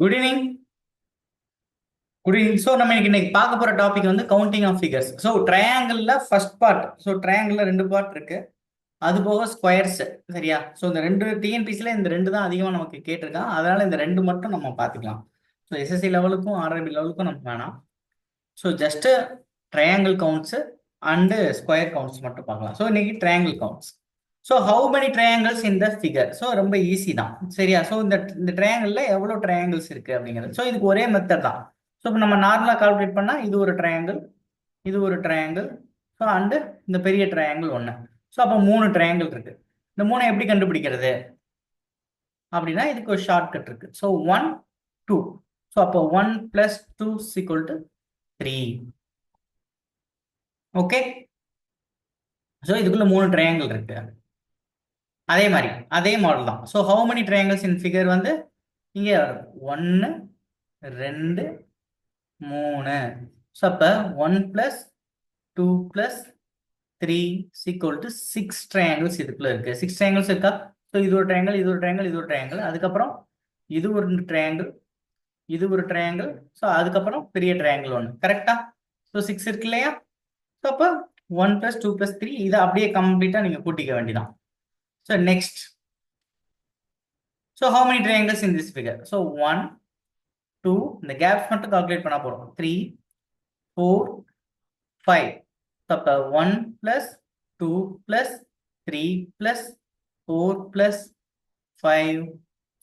Good evening. Good evening. So நம்ம இன்னைக்கு பார்க்க போற டாபிக் வந்து கவுண்டிங் ஆஃப் ஃபிகர்ஸ். ஸோ ட்ரையாங்கிள்ல ஃபர்ஸ்ட் பார்ட். ஸோ ட்ரையாங்கிள்ல ரெண்டு பார்ட் இருக்கு. அது போக ஸ்கொயர்ஸ். சரியா? ஸோ இந்த ரெண்டு டிஎன்பிசில இந்த ரெண்டு தான் அதிகமாக நமக்கு கேட்டிருக்கான். அதனால இந்த ரெண்டு மட்டும் நம்ம பார்த்துக்கலாம். ஸோ எஸ்எஸ்சி லெவலுக்கும் ஆர்ஆர்பி லெவலுக்கும் நமக்கு வேணாம். So just triangle counts and square counts மட்டும் பார்க்கலாம். ஸோ இன்னைக்கு triangle counts. So how many triangles in the figure? So ரொம்ப ஈஸி தான். சரியா? ஸோ இந்த ட்ரையாங்கிளில் எவ்வளோ ட்ரையாங்கிள்ஸ் இருக்கு அப்படிங்கிறது. ஸோ இதுக்கு ஒரே மெத்தட் தான். ஸோ இப்போ நம்ம நார்மலாக கால்குலேட் பண்ணால் இது ஒரு ட்ரையாங்கிள், இது ஒரு ட்ரையாங்கிள், ஸோ அண்டு இந்த பெரிய ட்ரையாங்கிள் ஒன்று. ஸோ அப்போ மூணு ட்ரையாங்கிள் இருக்கு. இந்த மூணை எப்படி கண்டுபிடிக்கிறது அப்படின்னா இதுக்கு ஒரு ஷார்ட்கட் இருக்கு. ஸோ 1 2. ஸோ அப்போ 1 + 2 = 3. ஓகே. ஸோ இதுக்குள்ள மூணு ட்ரையாங்கிள் இருக்கு. அதே மாதிரி அதே மாடல் தான். So how many triangles in figure வந்து இங்கே 1 2 3. ஸோ அப்போ 1 + 2 + 3 = 6 ட்ரையாங்கிள்ஸ் இதுக்குள்ள இருக்கு. 6 ட்ரையாங்கிள்ஸ் இருக்கா? ஸோ இது ஒரு ட்ரையாங்கிள், இது ஒரு ட்ரையாங்கிள், இது ஒரு ட்ரையாங்கிள், அதுக்கப்புறம் இது ஒரு ட்ரையாங்கிள், இது ஒரு ட்ரையாங்கிள், ஸோ அதுக்கப்புறம் பெரிய ட்ரையாங்கிள் ஒன்று. கரெக்டா? ஸோ 6 இருக்கு இல்லையா? ஸோ அப்போ 1 + 2 + 3 இதை அப்படியே கம்ப்ளீட்டாக நீங்கள் கூட்டிக்க வேண்டியதான். So next. So how many triangles in this figure? So 1 2, இந்த gaps மட்டும் கால்குலேட் பண்ணா போறோம். 3 4 5. அப்ப 1 + 2 + 3 + 4 + 5.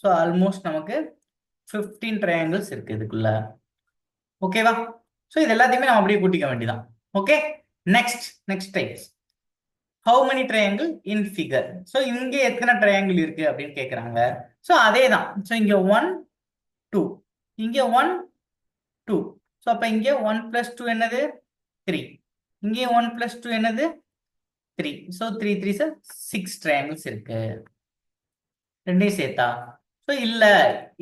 So almost நமக்கு 15 triangles இருக்கு இதுக்குள்ள. ஓகேவா? ஸோ இது எல்லாத்தையுமே நம்ம அப்படியே கூட்டிக்க வேண்டியதான். Okay. Next types. How many triangle in figure? So இங்கே எத்தனை ட்ரையாங்கிள் இருக்கு அப்படின்னு கேட்குறாங்க. ஸோ அதே தான். ஸோ இங்கே 1 2, இங்கே 1 2. ஸோ அப்போ இங்கே 1 + 2 என்னது? 3. இங்கே 1 + 2 என்னது? 3. ஸோ 3 3 சார் 6 ட்ரையாங்கிள்ஸ் இருக்கு. ரெண்டையும் சேர்த்தா? ஸோ இல்லை,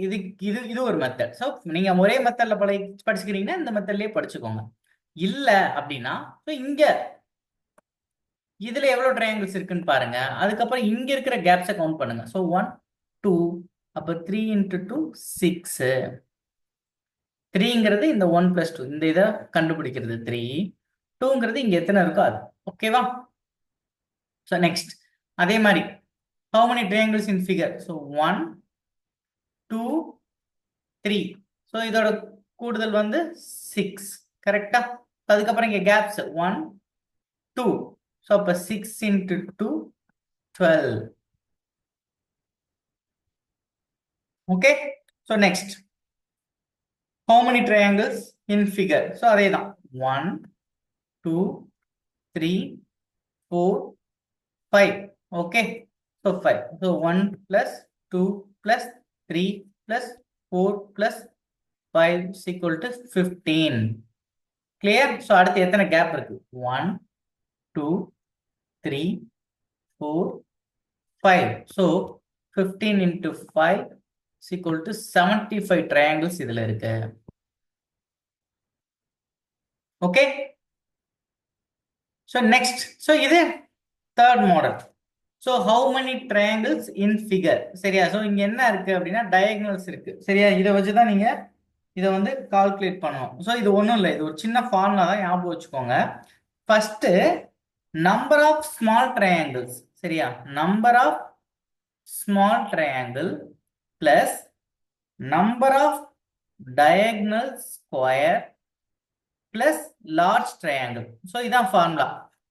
இது இது இது ஒரு மெத்தட். ஸோ நீங்கள் ஒரே மெத்தடில் படிச்சுக்கிறீங்கன்னா இந்த மெத்தட்லேயே படிச்சுக்கோங்க. இல்லை அப்படின்னா ஸோ இங்கே இதுல எவ்வளவு ட்ரையாங்கிள்ஸ் இருக்குன்னு பாருங்க. அதுக்கப்புறம் இங்க இருக்கிற கேப்ஸை கவுண்ட் பண்ணுங்க. ஸோ 1 2. அப்போ 3 × 2 6. 3ங்கிறது இந்த 1 + 2 இந்த இதை கண்டுபிடிக்கிறது 3. 2ங்கிறது இங்க எத்தனை இருக்கோ அது. ஓகேவா? ஸோ நெக்ஸ்ட் அதே மாதிரி how many triangles in figure? So 1 2 3. So இதோட கூடுதல் வந்து 6. கரெக்டா? அதுக்கப்புறம் இங்க கேப்ஸ் 1 2. ஸோ அப்போ 6 × 2 12. Okay. So next how many triangles in figure? So அதே தான் 1 2 3 4 5. Okay. So 5. So 1 + 2 + 3 + 4 + 5 = 15. Clear? So அடுத்து எத்தனை கேப் இருக்கு? 1 2 3 4 5. ஸோ 15 × 5 = 75 ட்ரையாங்கிள்ஸ் இதுல இருக்கு. ஓகே. So next. ஸோ இது third model. So how many triangles in figure? சரியா? ஸோ இங்க என்ன இருக்கு அப்படின்னா டயகனல்ஸ் இருக்கு. சரியா? இதை வச்சுதான் நீங்க இதை வந்து கால்குலேட் பண்ணணும். ஸோ இது ஒன்றும் இல்லை, இது ஒரு சின்ன ஃபார்முலா தான், ஞாபகம் வச்சுக்கோங்க. First number of small triangles. சரியா? Number of small triangle plus number of diagonal square plus large triangle. So இதான் formula.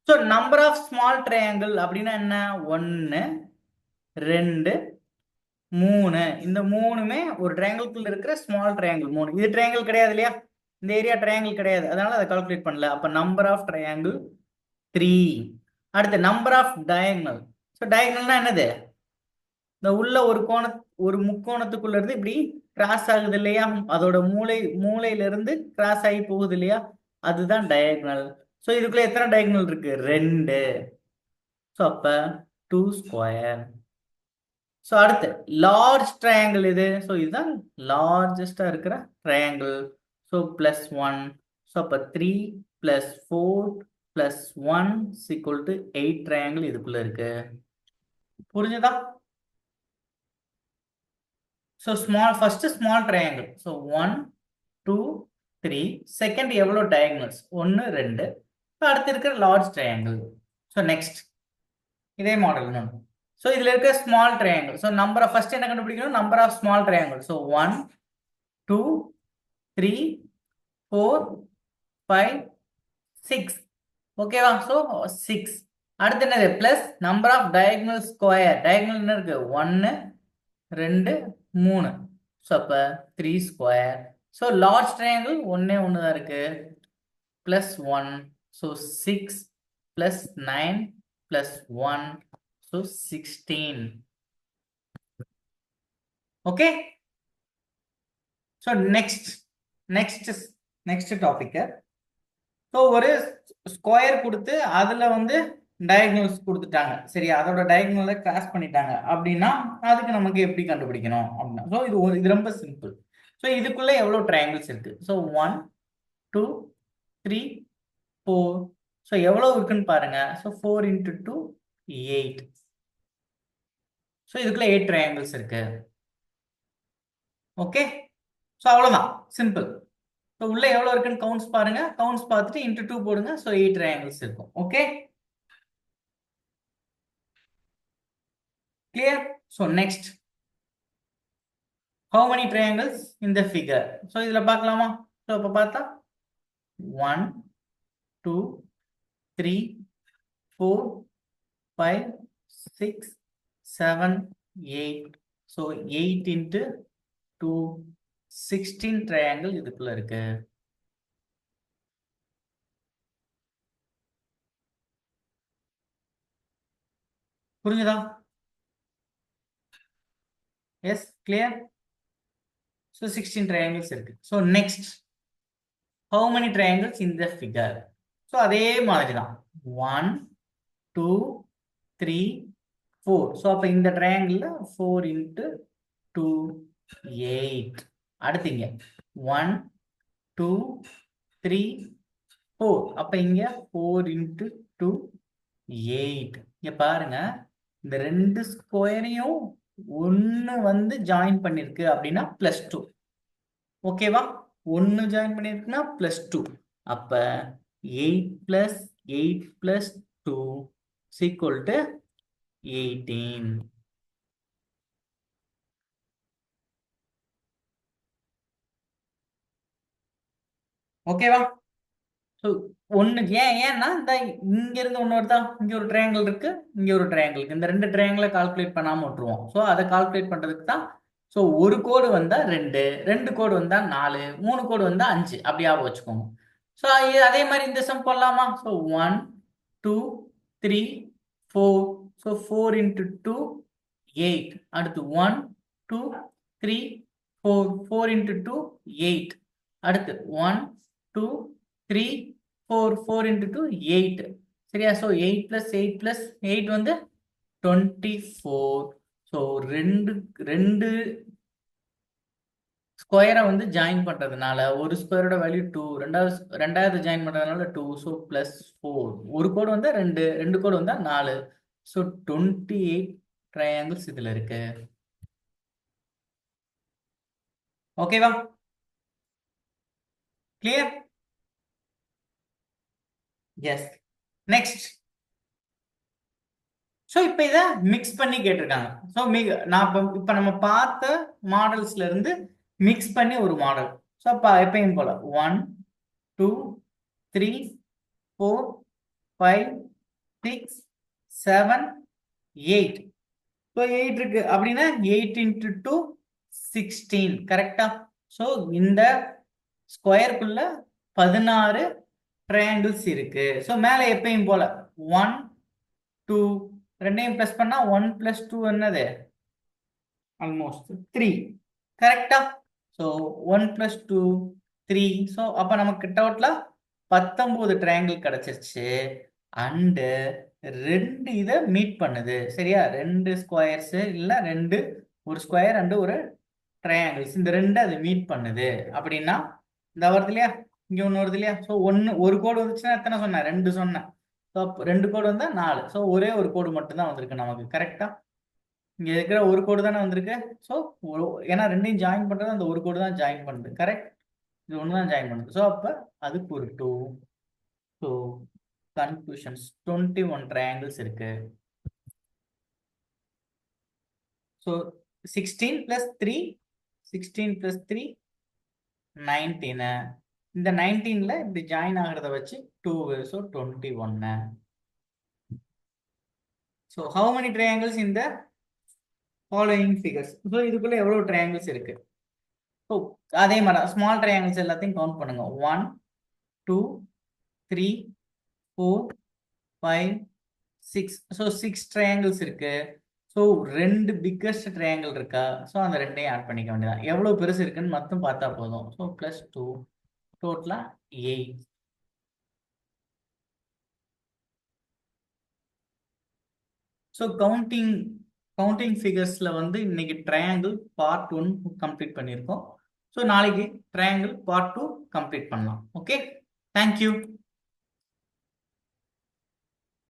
So number of small triangle அப்படின்னா என்ன? 1 2 3. இந்த மூணுமே ஒரு ட்ரையாங்கிள்குள்ள இருக்கிற ஸ்மால் ட்ரையாங்கிள் 3. இது ட்ரையாங்கிள் கிடையாது இல்லையா? இந்த ஏரியா ட்ரையாங்கிள் கிடையாது, அதனால அதை கால்குலேட் பண்ணல. அப்ப நம்பர் ஆஃப் ட்ரையாங்கிள் 3. அடுத்து நம்பர் ஆஃப் டயகனல். ஸோ டயகனல்னா என்னது? இந்த உள்ள ஒரு முக்கோணத்துக்குள்ள இருந்து இப்படி கிராஸ் ஆகுது இல்லையா? அதோட மூளையில இருந்து கிராஸ் ஆகி போகுது இல்லையா? அதுதான் டயகனல். ஸோ இதுக்குள்ள எத்தனை டயகனல் இருக்கு? 2. ஸோ அப்ப 2². ஸோ அடுத்து லார்ஜ் ட்ரையாங்கிள் இது. ஸோ இதுதான் லார்ஜஸ்டா இருக்கிற ட்ரையாங்கிள். ஸோ +1. ஸோ அப்போ 3 + 4 + 1 = 8 ட்ரையாங்கிள் இதுக்குள்ள இருக்கு. புரிஞ்சுதா? So first small triangle. So 1 2 3. Second எவ்வளோ டயகனல்ஸ்? 1 2. அடுத்து இருக்கிற லார்ஜ் ட்ரையாங்கிள். ஸோ நெக்ஸ்ட் இதே மாடல் இன்னொன்று. ஸோ இதுல இருக்க small triangle. So number of first என்ன கண்டுபிடிக்கணும்? Number of small triangle. So 1 2 3 4 5 6. ஓகேவா? ஸோ 6. அடுத்து என்னது? Plus number of diagonal square. Diagonal என்ன இருக்கு? 1 2 3. ஸோ அப்போ 3 ஸ்கொயர். ஸோ லார்ஜ் ட்ரையாங்கிள் ஒன்னே ஒன்று தான் இருக்கு. Plus 1. So 6 plus 9 plus 1. So 16. Okay. So next topic. So ஒரு ஸ்கொயர் கொடுத்து அதுல வந்து டயகனல்ஸ் கொடுத்துட்டாங்க. சரி, அதோட டயகனலை கிராஸ் பண்ணிட்டாங்க அப்படின்னா அதுக்கு நமக்கு எப்படி கண்டுபிடிக்கணும் அப்படின்னா, ஸோ இது ரொம்ப சிம்பிள். ஸோ இதுக்குள்ள எவ்வளோ ட்ரையாங்கிள்ஸ் இருக்கு? ஸோ 1 2 3 4. ஸோ எவ்வளோ இருக்குன்னு பாருங்க. ஸோ 4 × 2 8. ஸோ இதுக்குள்ள 8 ட்ரையாங்கிள்ஸ் இருக்கு. ஓகே. ஸோ அவ்வளோதான், சிம்பிள். ஸோ உள்ள எவ்வளோ இருக்குன்னு கவுண்ட்ஸ் பாருங்க. கவுண்ட்ஸ் பார்த்துட்டு × 2 போடுங்க. ஸோ 8 ட்ரையாங்கிள்ஸ் இருக்கும். Okay, clear? So next, how many triangles in the figure? So இதுல பார்க்கலாமா? ஸோ இப்போ பார்த்தா 1 2 3 4 5 6 7 8. ஸோ 8 × 2 16 ட்ரையாங்கிள் இதுக்குள்ள இருக்கு. புரிஞ்சுதா? Yes, clear? ஸோ 16 triangles இருக்கு. So next, how many triangles in the figure? So அதே மாதிரி தான் 1 2 3 4. ஸோ அப்போ இந்த ட்ரையாங்கிள் 4 × 2 8. அடுத்தீங்க 1 2 3 4. அப்போ இங்க 4 × 2 8. இங்க பாருங்க, இந்த ரெண்டு ஸ்கொயரையும் ஒன்று வந்து ஜாயின் பண்ணிருக்கு அப்படின்னா +2. ஓகேவா? ஒன்று ஜாயின் பண்ணிருக்குன்னா +2. அப்ப 8 + 8 + 2 = 18. ஓகேவா? ஸோ ஒன்று ஏன்னா இந்த இங்க இருந்து ஒன்று வருதா? இங்க ஒரு ட்ரையாங்கிள் இருக்கு, இங்க ஒரு ட்ரையாங்கிள் இருக்கு. இந்த ரெண்டு ட்ரையாங்கிளை கால்குலேட் பண்ணாம விட்டுருவோம். ஸோ அதை கால்குலேட் பண்றதுக்கு தான். ஸோ ஒரு கோடு வந்தா 2, 2 கோடு வந்தா 4, 3 கோடு வந்தா 5. அப்படியா வச்சுக்கோங்க. ஸோ அதே மாதிரி இந்த சம் போடலாமா? ஸோ 1 2 3 4. ஸோ 4 × 2 8. அடுத்து 1 2 3 4. 4 × 2 8. அடுத்து 1 2 3 4. 4 × 2 8. சரியா? ஸோ 8 + 8 + 8 வந்து 24. ஸோ ரெண்டு ஸ்கொயரை வந்து ஜாயின் பண்றதுனால ஒரு ஸ்கொயரோட வேல்யூ 2, ரெண்டாவது ஜாயின் பண்றதுனால 2. ஸோ +4. ஒரு கோடு வந்தா 2, 2 கோடு வந்தா 4. ஸோ 28 ட்ரையாங்கிள்ஸ் இதுல இருக்கு. ஓகேவா? கிளியர்? எஸ். நெக்ஸ்ட், ஸோ இப்போ இதை மிக்ஸ் பண்ணி கேட்டிருக்காங்க. ஸோ நான் இப்போ நம்ம பார்த்த மாடல்ஸ்ல இருந்து மிக்ஸ் பண்ணி ஒரு மாடல். ஸோ அப்போ எப்பயும் போல 1 2 3 4 5 6 7 8. ஸோ 8 இருக்கு அப்படின்னா 8 × 2 16. கரெக்டா? ஸோ இந்த ஸ்கொயருக்குள்ள 16 ட்ரையாங்கிள்ஸ் இருக்கு. ஸோ மேலே எப்பயும் போல 1 2 ரெண்டையும் பிளஸ் பண்ணா 1 + 2 என்னது? ஆல்மோஸ்ட் 3. கரெக்டா? ஸோ 1 + 2 3. ஸோ அப்போ நமக்கு டோட்டலா 19 ட்ரையாங்கிள் கிடைச்சிருச்சு. அண்டு 2 இதை மீட் பண்ணுது. சரியா? 2 ஸ்கொயர்ஸ் இல்ல 2, ஒரு ஸ்கொயர் அண்டு ஒரு ட்ரையாங்கிள்ஸ், இந்த 2 அது மீட் பண்ணுது அப்படின்னா இந்த வருது இல்லையா? இங்க ஒன்று வருது இல்லையா? ஸோ ஒரு கோடு வந்துச்சுன்னா எத்தனை சொன்னேன்? 2 சொன்னேன். ஸோ 2 கோடு வந்தா 4. ஸோ ஒரே ஒரு கோடு மட்டும் தான் வந்திருக்கு நமக்கு. கரெக்டா? இங்க இருக்கிற ஒரு கோடு தானே வந்திருக்கு. ஸோ ஏன்னா ரெண்டையும் ஜாயின் பண்றது அந்த ஒரு கோடு தான் ஜாயின் பண்ணுது. கரெக்ட். இது ஒன்று தான் ஜாயின் பண்ணுது. ஸோ அப்போ அதுக்கு ஒரு 2. ஸோ கன்க்ளூஷன்ஸ் 21 ட்ரையாங்கிள்ஸ் இருக்கு. ஸோ 16 + 3 16 + 3 19. இந்த 19ல இப்படி ஜாயின் ஆகிறத வச்சு 2, so 21. So how many triangles in the following figures? So இதுக்குள்ள எவ்வளவு ட்ரையாங்கிள்ஸ் இருக்கு? ஸோ அதே மாதிரி ஸ்மால் ட்ரையாங்கிள்ஸ் எல்லாத்தையும் கவுண்ட் பண்ணுங்க. 1 2 3 4 5 6. ஸோ 6 ட்ரையாங்கிள்ஸ் இருக்கு. ஸோ 2 பிக்கஸ்ட் ட்ரையாங்கிள் இருக்கா? ஸோ அந்த ரெண்டையும் ஆட் பண்ணிக்க வேண்டியதான். எவ்வளவு பெருசு இருக்குன்னு மட்டும் பார்த்தா போதும். ஸோ +2 டோட்டலா 8. ஸோ கவுண்டிங் ஃபிகர்ஸ்ல வந்து இன்னைக்கு ட்ரையாங்கிள் பார்ட் 1 கம்ப்ளீட் பண்ணியிருக்கோம். ஸோ நாளைக்கு ட்ரையாங்கிள் பார்ட் 2 கம்ப்ளீட் பண்ணலாம். Okay, thank you.